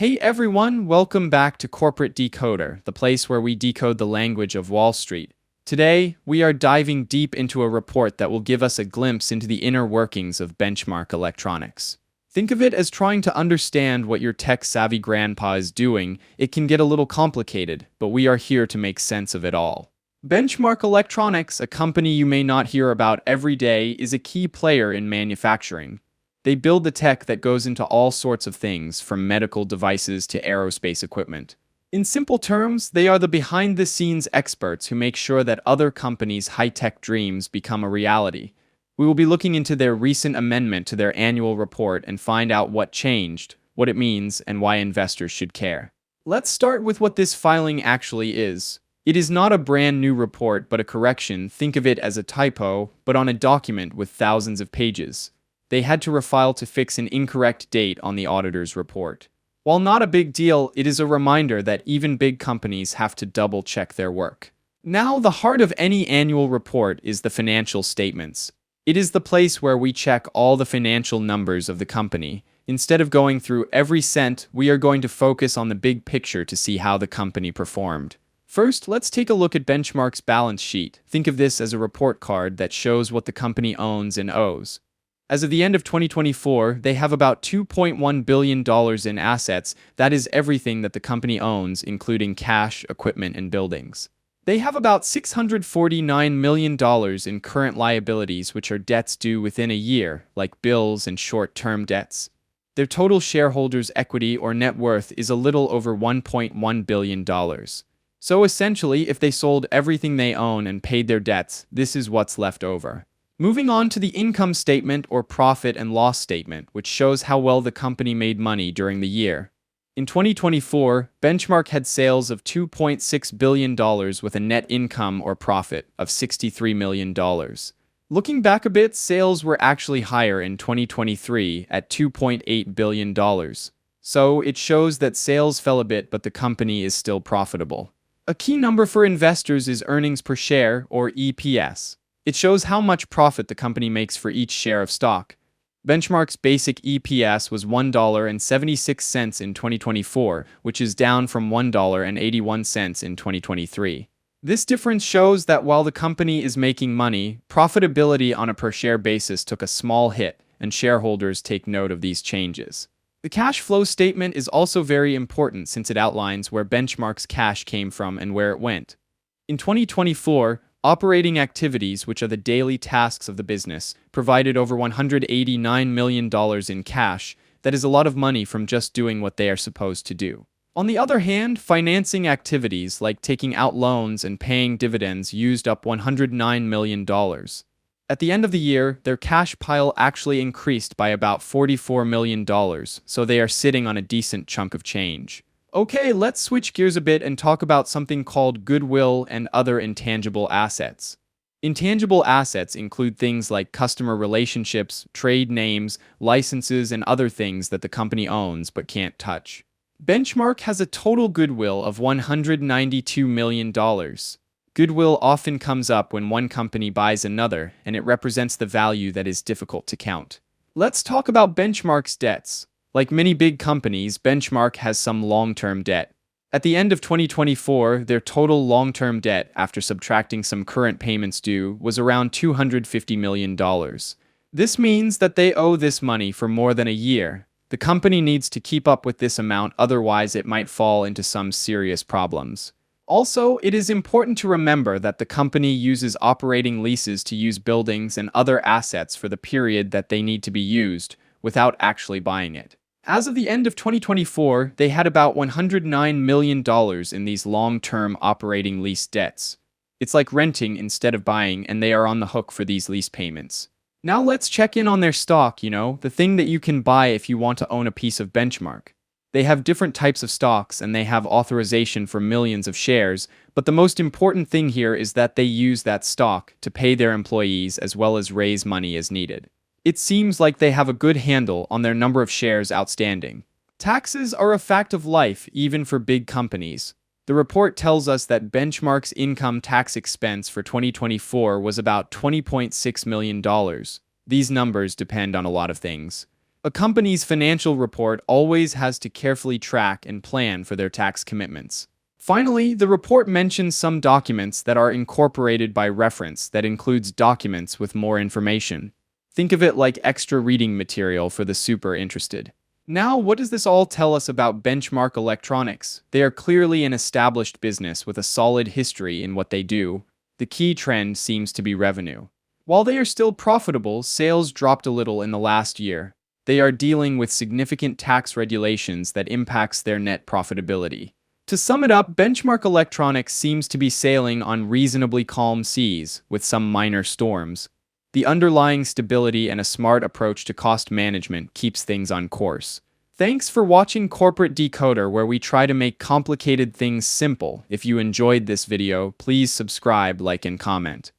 Hey everyone, welcome back to Corporate Decoder, the place where we decode the language of Wall Street. Today, we are diving deep into a report that will give us a glimpse into the inner workings of benchmark electronics. Think of it as trying to understand what your tech-savvy grandpa is doing. It can get a little complicated, but we are here to make sense of it all. Benchmark Electronics, a company you may not hear about every day, is a key player in manufacturing. They build the tech that goes into all sorts of things, from medical devices to aerospace equipment. In simple terms, they are the behind-the-scenes experts who make sure that other companies' high-tech dreams become a reality. We will be looking into their recent amendment to their annual report and find out what changed, what it means, and why investors should care. Let's start with what this filing actually is. It is not a brand new report, but a correction. Think of it as a typo, but on a document with thousands of pages. They had to refile to fix an incorrect date on the auditor's report. While not a big deal, it is a reminder that even big companies have to double-check their work. Now, the heart of any annual report is the financial statements. It is the place where we check all the financial numbers of the company. Instead of going through every cent, we are going to focus on the big picture to see how the company performed. First, let's take a look at Benchmark's balance sheet. Think of this as a report card that shows what the company owns and owes. As of the end of 2024, they have about $2.1 billion in assets. That is everything that the company owns, including cash, equipment, and buildings. They have about $649 million in current liabilities, which are debts due within a year, like bills and short-term debts. Their total shareholders' equity or net worth is a little over $1.1 billion. So essentially, if they sold everything they own and paid their debts, this is what's left over. Moving on to the income statement or profit and loss statement, which shows how well the company made money during the year. In 2024, Benchmark had sales of $2.6 billion with a net income or profit of $63 million. Looking back a bit, sales were actually higher in 2023 at $2.8 billion. So it shows that sales fell a bit, but the company is still profitable. A key number for investors is earnings per share, or EPS. It shows how much profit the company makes for each share of stock. Benchmark's basic EPS was $1.76 in 2024, which is down from $1.81 in 2023. This difference shows that while the company is making money, profitability on a per-share basis took a small hit, and shareholders take note of these changes. The cash flow statement is also very important since it outlines where Benchmark's cash came from and where it went. In 2024, operating activities, which are the daily tasks of the business, provided over $189 million in cash. That is a lot of money from just doing what they are supposed to do. On the other hand, financing activities like taking out loans and paying dividends used up $109 million. At the end of the year, their cash pile actually increased by about $44 million, so they are sitting on a decent chunk of change. Okay, let's switch gears a bit and talk about something called goodwill and other intangible assets. Intangible assets include things like customer relationships, trade names, licenses, and other things that the company owns but can't touch. Benchmark has a total goodwill of $192 million. Goodwill often comes up when one company buys another, and it represents the value that is difficult to count. Let's talk about Benchmark's debts. Like many big companies, Benchmark has some long-term debt. At the end of 2024, their total long-term debt, after subtracting some current payments due, was around $250 million. This means that they owe this money for more than a year. The company needs to keep up with this amount, otherwise it might fall into some serious problems. Also, it is important to remember that the company uses operating leases to use buildings and other assets for the period that they need to be used, without actually buying it. As of the end of 2024, they had about $109 million in these long-term operating lease debts. It's like renting instead of buying, and they are on the hook for these lease payments. Now let's check in on their stock, the thing that you can buy if you want to own a piece of Benchmark. They have different types of stocks, and they have authorization for millions of shares, but the most important thing here is that they use that stock to pay their employees as well as raise money as needed. It seems like they have a good handle on their number of shares outstanding. Taxes are a fact of life, even for big companies. The report tells us that Benchmark's income tax expense for 2024 was about $20.6 million. These numbers depend on a lot of things. A company's financial report always has to carefully track and plan for their tax commitments. Finally, the report mentions some documents that are incorporated by reference that includes documents with more information. Think of it like extra reading material for the super interested. Now, what does this all tell us about Benchmark Electronics? They are clearly an established business with a solid history in what they do. The key trend seems to be revenue. While they are still profitable, sales dropped a little in the last year. They are dealing with significant tax regulations that impacts their net profitability. To sum it up, Benchmark Electronics seems to be sailing on reasonably calm seas, with some minor storms. The underlying stability and a smart approach to cost management keeps things on course. Thanks for watching Corporate Decoder, where we try to make complicated things simple. If you enjoyed this video, please subscribe, like, and comment.